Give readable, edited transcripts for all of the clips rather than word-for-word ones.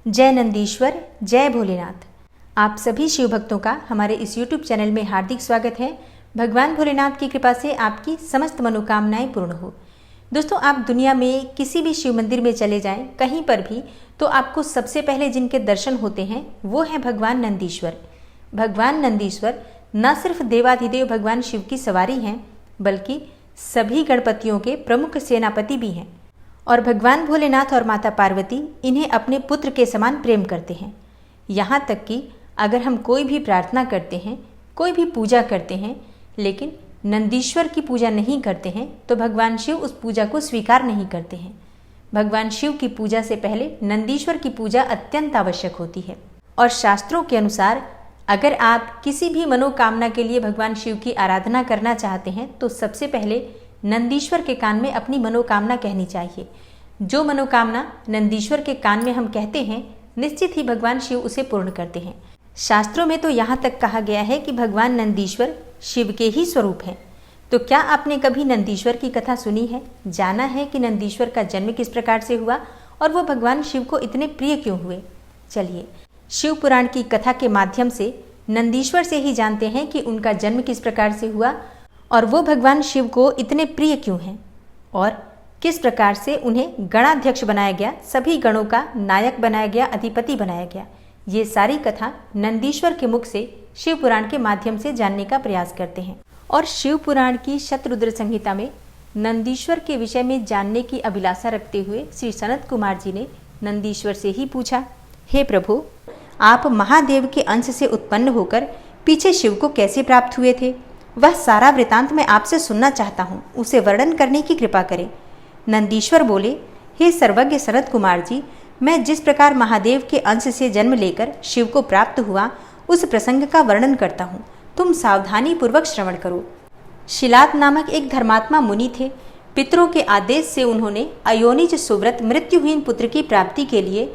जय नंदीश्वर, जय भोलेनाथ। आप सभी शिव भक्तों का हमारे इस YouTube चैनल में हार्दिक स्वागत है। भगवान भोलेनाथ की कृपा से आपकी समस्त मनोकामनाएं पूर्ण हो। दोस्तों, आप दुनिया में किसी भी शिव मंदिर में चले जाएं, कहीं पर भी, तो आपको सबसे पहले जिनके दर्शन होते हैं वो हैं भगवान नंदीश्वर। भगवान नंदीश्वर न सिर्फ देवाधिदेव भगवान शिव की सवारी हैं, बल्कि सभी गणपतियों के प्रमुख सेनापति भी हैं। और भगवान भोलेनाथ और माता पार्वती इन्हें अपने पुत्र के समान प्रेम करते हैं। यहाँ तक कि अगर हम कोई भी प्रार्थना करते हैं, कोई भी पूजा करते हैं, लेकिन नंदीश्वर की पूजा नहीं करते हैं, तो भगवान शिव उस पूजा को स्वीकार नहीं करते हैं। भगवान शिव की पूजा से पहले नंदीश्वर की पूजा अत्यंत आवश्यक होती है। और शास्त्रों के अनुसार अगर आप किसी भी मनोकामना के लिए भगवान शिव की आराधना करना चाहते हैं, तो सबसे पहले नंदीश्वर के कान में अपनी मनोकामना कहनी चाहिए। जो मनोकामना नंदीश्वर के कान में हम कहते हैं, निश्चित ही भगवान शिव उसे पूर्ण करते हैं। शास्त्रों में तो यहाँ तक कहा गया है कि भगवान नंदीश्वर शिव के ही स्वरूप हैं। तो क्या आपने कभी नंदीश्वर की कथा सुनी है, जाना है कि नंदीश्वर का जन्म किस प्रकार से हुआ और वो भगवान शिव को इतने प्रिय क्यों हुए? चलिए, शिव पुराण की कथा के माध्यम से नंदीश्वर से ही जानते हैं कि उनका जन्म किस प्रकार से हुआ और वो भगवान शिव को इतने प्रिय क्यों हैं और किस प्रकार से उन्हें गणाध्यक्ष बनाया गया, सभी गणों का नायक बनाया गया, अधिपति बनाया गया। ये सारी कथा नंदीश्वर के मुख से शिव पुराण के माध्यम से जानने का प्रयास करते हैं। और शिव पुराण की शतरुद्र संहिता में नंदीश्वर के विषय में जानने की अभिलाषा रखते हुए श्री सनत कुमार जी ने नंदीश्वर से ही पूछा, हे प्रभु, आप महादेव के अंश से उत्पन्न होकर पीछे शिव को कैसे प्राप्त हुए थे? वह सारा वृतांत मैं आपसे सुनना चाहता हूँ, उसे वर्णन करने की कृपा करें। नंदीश्वर बोले, हे सर्वज्ञ सनत कुमार जी, मैं जिस प्रकार महादेव के अंश से जन्म लेकर शिव को प्राप्त हुआ उस प्रसंग का वर्णन करता हूँ, तुम सावधानी पूर्वक श्रवण करो। शिलाद नामक एक धर्मात्मा मुनि थे। पितरों के आदेश से उन्होंने अयोनिज सुव्रत मृत्युहीन पुत्र की प्राप्ति के लिए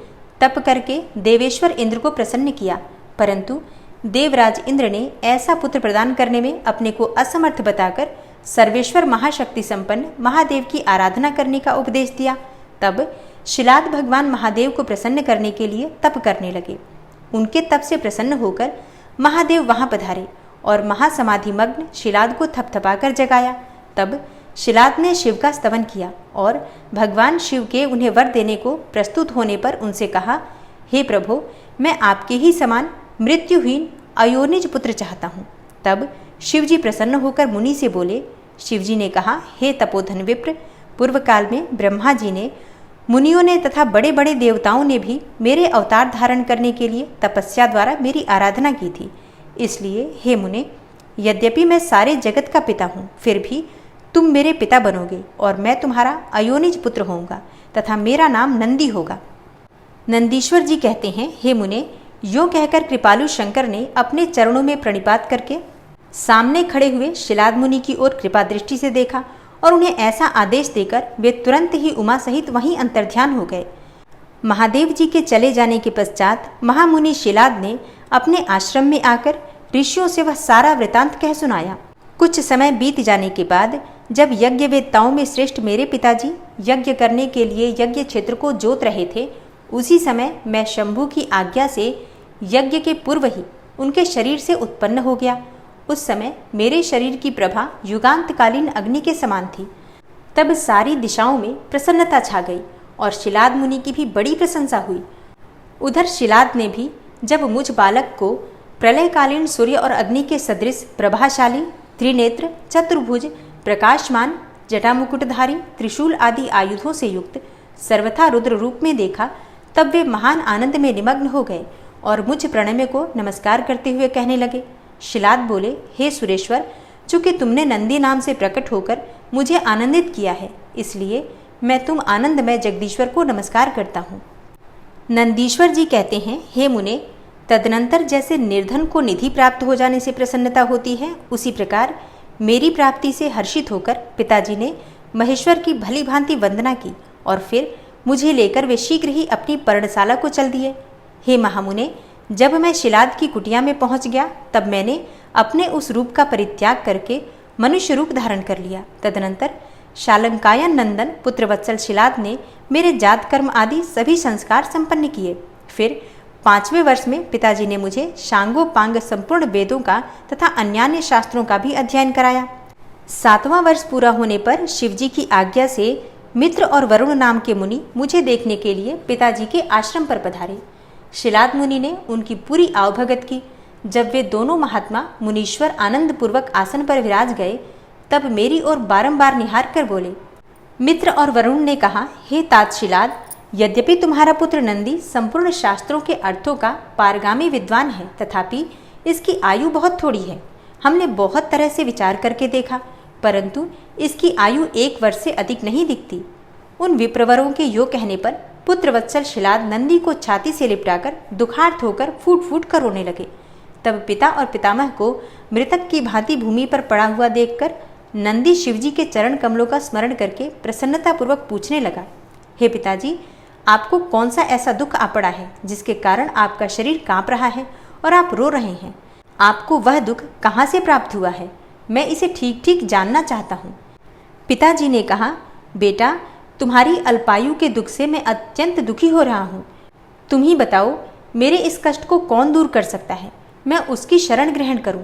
तप करके देवेश्वर इंद्र को प्रसन्न किया, परंतु देवराज इंद्र ने ऐसा पुत्र प्रदान करने में अपने को असमर्थ बताकर सर्वेश्वर महाशक्ति संपन्न महादेव की आराधना करने का उपदेश दिया। तब शिलाद भगवान महादेव को प्रसन्न करने के लिए तप करने लगे। उनके तप से प्रसन्न होकर महादेव वहां पधारे और महासमाधि मग्न शिलाद को थपथपाकर जगाया। तब शिलाद ने शिव का स्तवन किया और भगवान शिव के उन्हें वर देने को प्रस्तुत होने पर उनसे कहा, हे प्रभु, मैं आपके ही समान मृत्युहीन अयोनिज पुत्र चाहता हूँ। तब शिवजी प्रसन्न होकर मुनि से बोले। शिवजी ने कहा, हे तपोधन विप्र, पूर्व काल में ब्रह्मा जी ने, मुनियों ने तथा बड़े बड़े देवताओं ने भी मेरे अवतार धारण करने के लिए तपस्या द्वारा मेरी आराधना की थी। इसलिए हे मुने, यद्यपि मैं सारे जगत का पिता हूँ, फिर भी तुम मेरे पिता बनोगे और मैं तुम्हारा अयोनिज पुत्र होऊंगा तथा मेरा नाम नंदी होगा। नंदीश्वर जी कहते हैं, हे मुने, यूं कहकर कृपालु शंकर ने अपने चरणों में प्रणिपात करके सामने खड़े हुए शिलाद मुनि की ओर कृपा दृष्टि से देखा और उन्हें ऐसा आदेश देकर वे तुरंत ही उमा सहित वहीं अंतर्ध्यान हो गए। महादेव जी के चले जाने के पश्चात महामुनि शिलाद ने अपने आश्रम में आकर ऋषियों से वह सारा वृतांत कह सुनाया। कुछ समय बीत जाने के बाद जब यज्ञ वेत्ताओं में श्रेष्ठ मेरे पिताजी यज्ञ करने के लिए यज्ञ क्षेत्र को जोत रहे थे, उसी समय मैं शंभु की आज्ञा से यज्ञ के पूर्व ही उनके शरीर से उत्पन्न हो गया। उस समय मेरे शरीर की प्रभा युगांतकालीन अग्नि के समान थी। तब सारी दिशाओं में प्रसन्नता छा गई और शिलाद मुनि की भी बड़ी प्रशंसा हुई। उधर शिलाद ने भी जब मुझ बालक को प्रलयकालीन सूर्य और अग्नि के सदृश प्रभाशाली, त्रिनेत्र, चतुर्भुज, प्रकाशमान, जटामुकुटधारी, त्रिशूल आदि आयुधों से युक्त सर्वथा रुद्र रूप में देखा, तब वे महान आनंद में निमग्न हो गए और मुझ प्रणम्य को नमस्कार करते हुए कहने लगे। शिलाद बोले, हे सुरेश्वर, चूंकि तुमने नंदी नाम से प्रकट होकर मुझे आनंदित किया है, इसलिए मैं तुम आनंदमय जगदीश्वर को नमस्कार करता हूँ। नंदीश्वर जी कहते हैं, हे मुने, तदनंतर जैसे निर्धन को निधि प्राप्त हो जाने से प्रसन्नता होती है, उसी प्रकार मेरी प्राप्ति से हर्षित होकर पिताजी ने महेश्वर की भली भांति वंदना की और फिर मुझे लेकर वे शीघ्र ही अपनी पर्णशाला को चल दिए। हे महामुने, जब मैं शिलाद की कुटिया में पहुंच गया, तब मैंने अपने उस रूप का परित्याग करके मनुष्य रूप धारण कर लिया। तदनंतर शालंकायन नंदन पुत्रवत्सल शिलाद ने मेरे जात कर्म आदि सभी संस्कार संपन्न किए। फिर 5वें वर्ष में पिताजी ने मुझे शांगो पांग संपूर्ण वेदों का तथा अन्यान्य शास्त्रों का भी अध्ययन कराया। 7वां वर्ष पूरा होने पर शिवजी की आज्ञा से मित्र और वरुण नाम के मुनि मुझे देखने के लिए पिताजी के आश्रम पर पधारे। शिलाद मुनि ने उनकी पूरी आवभगत की। जब वे दोनों महात्मा मुनीश्वर आनंद पूर्वक आसन पर विराज गए, तब मेरी ओर बारंबार निहार कर बोले। मित्र और वरुण ने कहा, हे तात शिलाद, यद्यपि तुम्हारा पुत्र नंदी संपूर्ण शास्त्रों के अर्थों का पारगामी विद्वान है, तथापि इसकी आयु बहुत थोड़ी है। हमने बहुत तरह से विचार करके देखा, परंतु इसकी आयु 1 वर्ष से अधिक नहीं दिखती। उन विप्रवरों के यो कहने पर पुत्रवत्सल शिलाद नंदी को छाती से लिपटाकर दुखार्त होकर फूट फूट कर रोने लगे। तब पिता और पितामह को मृतक की भांति भूमि पर पड़ा हुआ देखकर नंदी शिवजी के चरण कमलों का स्मरण करके प्रसन्नतापूर्वक पूछने लगा, हे पिताजी, आपको कौन सा ऐसा दुख आ पड़ा है जिसके कारण आपका शरीर कांप रहा है और आप रो रहे हैं? आपको वह दुख कहाँ से प्राप्त हुआ है? मैं इसे ठीक ठीक जानना चाहता हूँ। पिताजी ने कहा, बेटा, तुम्हारी अल्पायु के दुख से मैं अत्यंत दुखी हो रहा हूँ। तुम ही बताओ, मेरे इस कष्ट को कौन दूर कर सकता है? मैं उसकी शरण ग्रहण करूँ।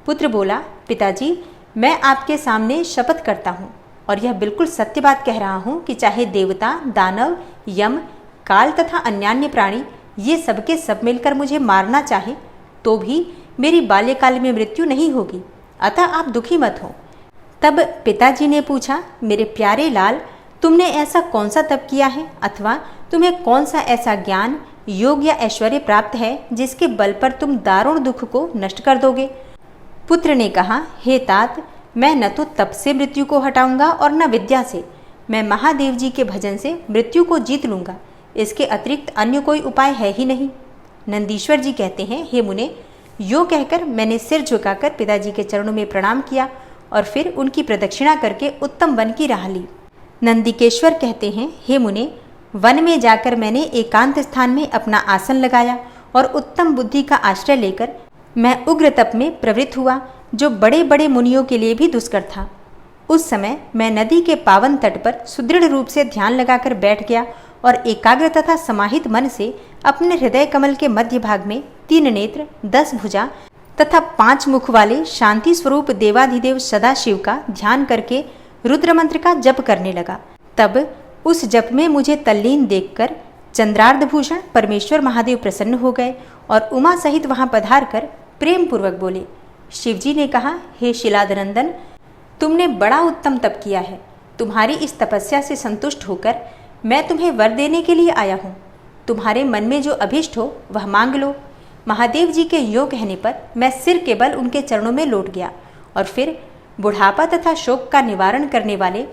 पुत्र बोला, पिताजी, मैं आपके सामने शपथ करता हूँ और यह बिल्कुल सत्य बात कह रहा हूँ कि चाहे देवता, दानव, यम, काल तथा अन्यान्य प्राणी ये सबके सब मिलकर मुझे मारना चाहे तो भी मेरी बाल्यकाल में मृत्यु नहीं होगी। अतः आप दुखी मत हो। तब पिताजी ने पूछा, मेरे प्यारे लाल, तुमने ऐसा कौन सा तप किया है अथवा तुम्हें कौन सा ऐसा ज्ञान, योग या ऐश्वर्य प्राप्त है जिसके बल पर तुम दारुण दुख को नष्ट कर दोगे? पुत्र ने कहा, हे तात, मैं न तो तप से मृत्यु को हटाऊंगा और न विद्या से। मैं महादेव जी के भजन से मृत्यु को जीत लूंगा। इसके अतिरिक्त अन्य कोई उपाय है ही नहीं। नंदीश्वर जी कहते हैं, हे मुने, यो कहकर मैंने सिर झुकाकर पिताजी के चरणों में प्रणाम किया और फिर उनकी प्रदक्षिणा करके उत्तम वन की राह ली। नंदिकेश्वर कहते हैं, हे मुने, वन में जाकर मैंने एकांत स्थान में अपना आसन लगाया और उत्तम बुद्धि का आश्रय लेकर मैं उग्र तप में प्रवृत्त हुआ, जो बड़े बड़े मुनियों के लिए भी दुष्कर था। उस समय मैं नदी के पावन तट पर सुदृढ़ रूप से ध्यान लगाकर बैठ गया और एकाग्र तथा समाहित मन से अपने हृदय कमल के मध्य भाग में 3 नेत्र, 10 भुजा तथा 5 मुख वाले शांति स्वरूप देवाधिदेव सदाशिव का ध्यान करके रुद्र मंत्र का जप करने लगा। तब उस जप में मुझे तल्लीन देखकर चंद्रार्धभूषण परमेश्वर महादेव प्रसन्न हो गए और उमा सहित वहां पधार कर प्रेम पूर्वक बोले। शिवजी ने कहा, हे शिलादनंदन, तुमने बड़ा उत्तम तप किया है। तुम्हारी इस तपस्या से संतुष्ट होकर मैं तुम्हें वर देने के लिए आया हूँ। तुम्हारे मन में जो अभिष्ट हो वह मांग लो। महादेव जी के यो कहने पर मैं सिर के बल उनके चरणों में लौट गया और फिर बुढ़ापा तथा शोक का निवारण करने वाले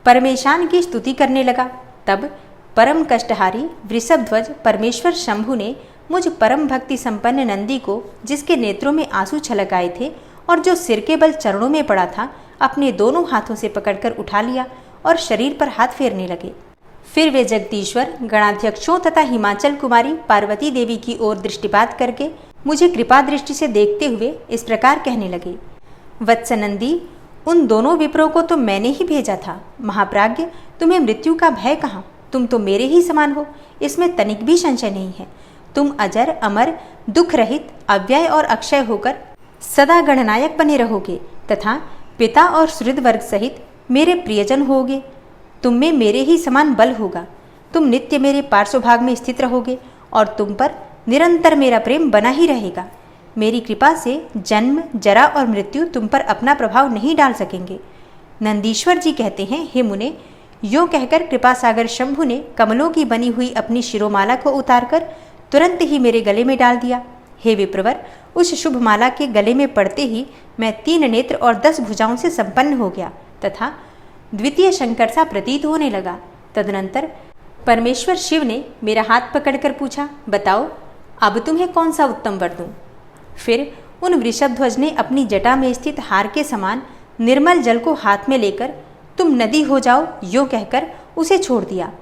परमेशान की स्तुति करने लगा। तब परम कष्टहारी वृषभध्वज परमेश्वर शंभु ने मुझ परम भक्ति संपन्न नंदी को, जिसके नेत्रों में आंसू छलक आए थे और जो सिर के बल चरणों में पड़ा था, अपने दोनों हाथों से पकड़कर उठा लिया और शरीर पर हाथ फेरने लगे। फिर वे जगदीश्वर, गणाध्यक्षों तथा हिमाचल कुमारी पार्वती देवी की ओर दृष्टिपात करके मुझे कृपा दृष्टि से देखते हुए इस प्रकार कहने लगे, वत्सनंदी, उन दोनों विप्रों को तो मैंने ही भेजा था। महाप्राज्ञ, तुम्हें मृत्यु का भय कहाँ? तुम तो मेरे ही समान हो, इसमें तनिक भी संशय नहीं है। तुम अजर, अमर, दुख रहित, अव्यय और अक्षय होकर सदा गणनायक बने रहोगे तथा पिता और सुहृद वर्ग सहित मेरे प्रियजन होगे। तुम में मेरे ही समान बल होगा। तुम नित्य मेरे पार्श्वभाग में स्थित रहोगे और तुम पर निरंतर मेरा प्रेम बना ही रहेगा। मेरी कृपा से जन्म, जरा और मृत्यु तुम पर अपना प्रभाव नहीं डाल सकेंगे। नंदीश्वर जी कहते हैं, हे मुने, यो कहकर कृपा सागर शंभु ने कमलों की बनी हुई अपनी शिरोमाला को उतारकर तुरंत ही मेरे गले में डाल दिया। हे विप्रवर, उस शुभ माला के गले में पड़ते ही मैं 3 नेत्र और 10 भुजाओं से संपन्न हो गया तथा द्वितीय शंकर सा प्रतीत होने लगा। तदनंतर परमेश्वर शिव ने मेरा हाथ पकड़कर पूछा, बताओ अब तुम्हें कौन सा उत्तम वर दूं? फिर उन वृषभध्वज ने अपनी जटा में स्थित हार के समान निर्मल जल को हाथ में लेकर तुम नदी हो जाओ यो कहकर उसे छोड़ दिया।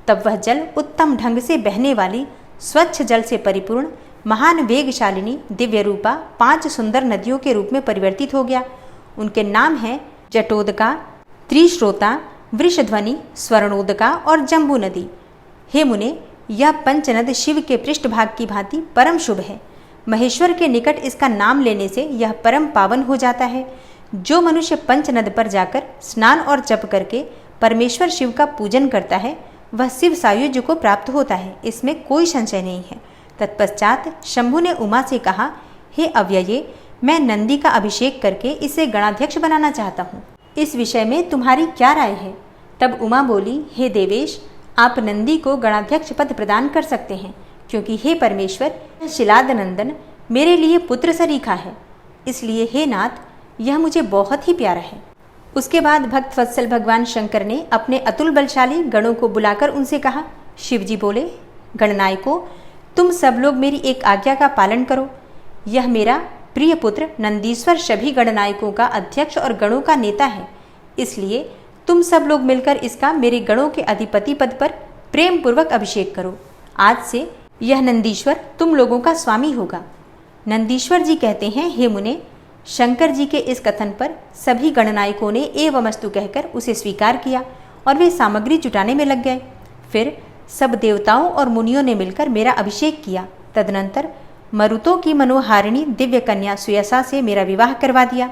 तब वह जल उत्तम ढंग से बहने वाली स्वच्छ जल से परिपूर्ण महान वेगशालिनी दिव्य रूपा 5 सुंदर नदियों के रूप में परिवर्तित हो गया। उनके नाम हैं जटोदका, त्रिश्रोता, वृषध्वनि, स्वर्णोदका और जम्बू नदी। हे मुने, यह पंचनद शिव के पृष्ठभाग की भांति परम शुभ है। महेश्वर के निकट इसका नाम लेने से यह परम पावन हो जाता है। जो मनुष्य पंचनद पर जाकर स्नान और जप करके परमेश्वर शिव का पूजन करता है वह शिव सायुज्य को प्राप्त होता है, इसमें कोई संशय नहीं है। तत्पश्चात शंभु ने उमा से कहा, हे अव्यये, मैं नंदी का अभिषेक करके इसे गणाध्यक्ष बनाना चाहता हूँ। इस विषय में तुम्हारी क्या राय है? तब उमा बोली, हे देवेश, आप नंदी को गणाध्यक्ष पद प्रदान कर सकते हैं, क्योंकि हे परमेश्वर, शिलाद नंदन मेरे लिए पुत्र सरीखा है, इसलिए हे नाथ, यह मुझे बहुत ही प्यारा है। उसके बाद भक्त वत्सल भगवान शंकर ने अपने अतुल बलशाली गणों को बुलाकर उनसे कहा। शिवजी बोले, गणनायकों, तुम सब लोग मेरी एक आज्ञा का पालन करो। यह मेरा प्रिय पुत्र नंदीश्वर सभी गणनायकों का अध्यक्ष और गणों का नेता है, इसलिए तुम सब लोग मिलकर इसका मेरे गणों के अधिपति पद पर प्रेम पूर्वक अभिषेक करो। आज से यह नंदीश्वर तुम लोगों का स्वामी होगा। नंदीश्वर जी कहते हैं, हे मुने, शंकर जी के इस कथन पर सभी गणनायकों ने एवमस्तु कहकर उसे स्वीकार किया और वे सामग्री जुटाने में लग गए। फिर सब देवताओं और मुनियों ने मिलकर मेरा अभिषेक किया। तदनंतर मरुतों की मनोहारिणी दिव्य कन्या सुयसा से मेरा विवाह करवा दिया।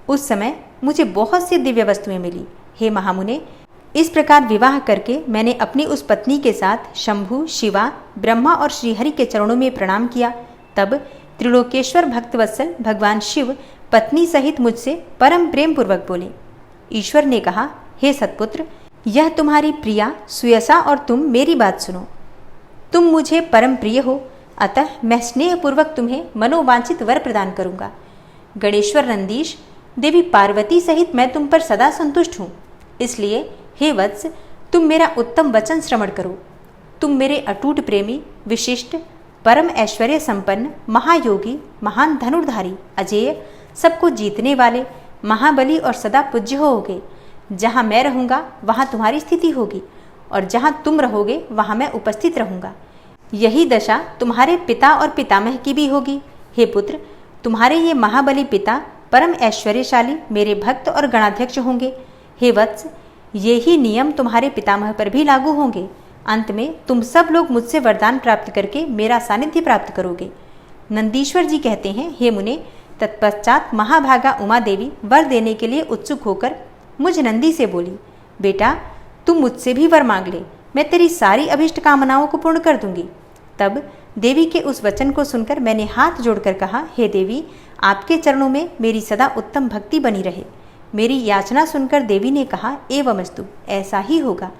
उस समय मुझे बहुत सी दिव्य वस्तुएं मिली। हे महामुने, इस प्रकार विवाह करके मैंने अपनी उस पत्नी के साथ शंभु, शिवा, ब्रह्मा और श्रीहरि के चरणों में प्रणाम किया। तब त्रिलोकेश्वर भक्तवत्सल भगवान शिव पत्नी सहित मुझसे परम प्रेम पूर्वक बोले। ईश्वर ने कहा, हे सत्पुत्र, यह तुम्हारी प्रिया सुयसा और तुम मेरी बात सुनो। तुम मुझे परम प्रिय हो, अतः मैं स्नेहपूर्वक तुम्हें मनोवांछित वर प्रदान करूंगा। गणेश्वर नंदीश, देवी पार्वती सहित मैं तुम पर सदा संतुष्ट हूँ, इसलिए हे वत्स, तुम मेरा उत्तम वचन श्रवण करो। तुम मेरे अटूट प्रेमी, विशिष्ट, परम ऐश्वर्य संपन्न, महायोगी, महान धनुर्धारी, अजेय, सबको जीतने वाले, महाबली और सदा पूज्य होगे। जहाँ मैं रहूँगा वहाँ तुम्हारी स्थिति होगी और जहाँ तुम रहोगे वहाँ मैं उपस्थित रहूँगा। यही दशा तुम्हारे पिता और पितामह की भी होगी। हे पुत्र, तुम्हारे ये महाबली पिता परम ऐश्वर्यशाली मेरे भक्त और गणाध्यक्ष होंगे। हे वत्स, ये ही नियम तुम्हारे पितामह पर भी लागू होंगे। अंत में तुम सब लोग मुझसे वरदान प्राप्त करके मेरा सानिध्य प्राप्त करोगे। नंदीश्वर जी कहते हैं, हे मुने, तत्पश्चात महाभागा उमा देवी वर देने के लिए उत्सुक होकर मुझ नंदी से बोली, बेटा, तुम मुझसे भी वर मांग ले, मैं तेरी सारी अभिष्ट कामनाओं को पूर्ण कर दूंगी। तब देवी के उस वचन को सुनकर मैंने हाथ जोड़कर कहा, हे देवी, आपके चरणों में मेरी सदा उत्तम भक्ति बनी रहे। मेरी याचना सुनकर देवी ने कहा, एवमस्तु, ऐसा ही होगा।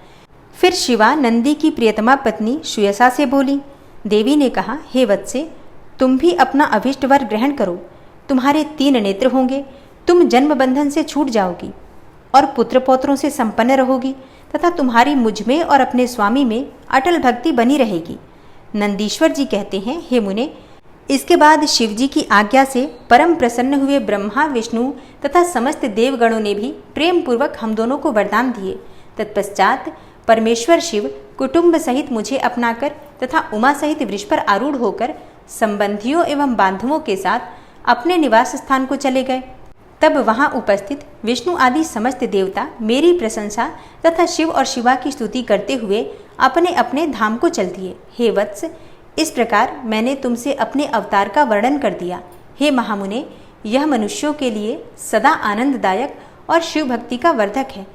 फिर शिवा नंदी की प्रियतमा पत्नी सुयसा से बोली। देवी ने कहा, हे वत्से, तुम भी अपना अभिष्ट वर ग्रहण करो। तुम्हारे 3 नेत्र होंगे, तुम जन्म बंधन से छूट जाओगी और पुत्र पौत्रों से संपन्न रहोगी तथा तुम्हारी मुझ में और अपने स्वामी में अटल भक्ति बनी रहेगी। नंदीश्वर जी कहते हैं, हे मुने, इसके बाद शिवजी की आज्ञा से परम प्रसन्न हुए ब्रह्मा, विष्णु तथा समस्त देवगणों ने भी प्रेम पूर्वक हम दोनों को वरदान दिए। तत्पश्चात परमेश्वर शिव कुटुंब सहित मुझे अपनाकर तथा उमा सहित वृष पर आरूढ़ होकर संबंधियों एवं बांधवों के साथ अपने निवास स्थान को चले गए। तब वहां उपस्थित विष्णु आदि समस्त देवता मेरी प्रशंसा तथा शिव और शिवा की स्तुति करते हुए अपने अपने धाम को चल दिए। हे वत्स, इस प्रकार मैंने तुमसे अपने अवतार का वर्णन कर दिया। हे महामुने, यह मनुष्यों के लिए सदा आनंददायक और शिव भक्ति का वर्धक है।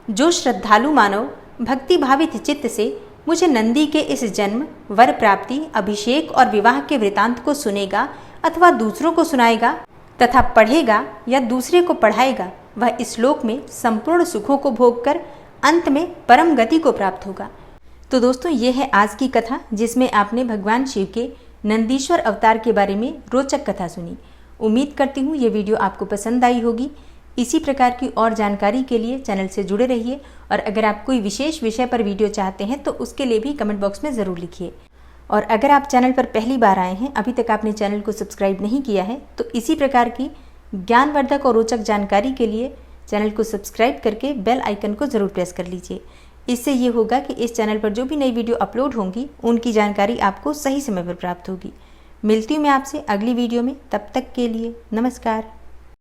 जो श्रद्धालु मानव भक्ति भावित चित्त से मुझे नंदी के इस जन्म, वर प्राप्ति, अभिषेक और विवाह के वृतांत को सुनेगा अथवा दूसरों को सुनाएगा तथा पढ़ेगा या दूसरे को पढ़ाएगा, वह इस लोक में संपूर्ण सुखों को भोगकर अंत में परम गति को प्राप्त होगा। तो दोस्तों, ये है आज की कथा, जिसमें आपने भगवान शिव के नंदीश्वर अवतार के बारे में रोचक कथा सुनी। उम्मीद करती हूँ ये वीडियो आपको पसंद आई होगी। इसी प्रकार की और जानकारी के लिए चैनल से जुड़े रहिए और अगर आप कोई विशेष विषय पर वीडियो चाहते हैं तो उसके लिए भी कमेंट बॉक्स में ज़रूर लिखिए। और अगर आप चैनल पर पहली बार आए हैं, अभी तक आपने चैनल को सब्सक्राइब नहीं किया है, तो इसी प्रकार की ज्ञानवर्धक और रोचक जानकारी के लिए चैनल को सब्सक्राइब करके बेल आइकन को ज़रूर प्रेस कर लीजिए। इससे ये होगा कि इस चैनल पर जो भी नई वीडियो अपलोड होंगी उनकी जानकारी आपको सही समय पर प्राप्त होगी। मिलती हूँ मैं आपसे अगली वीडियो में, तब तक के लिए नमस्कार।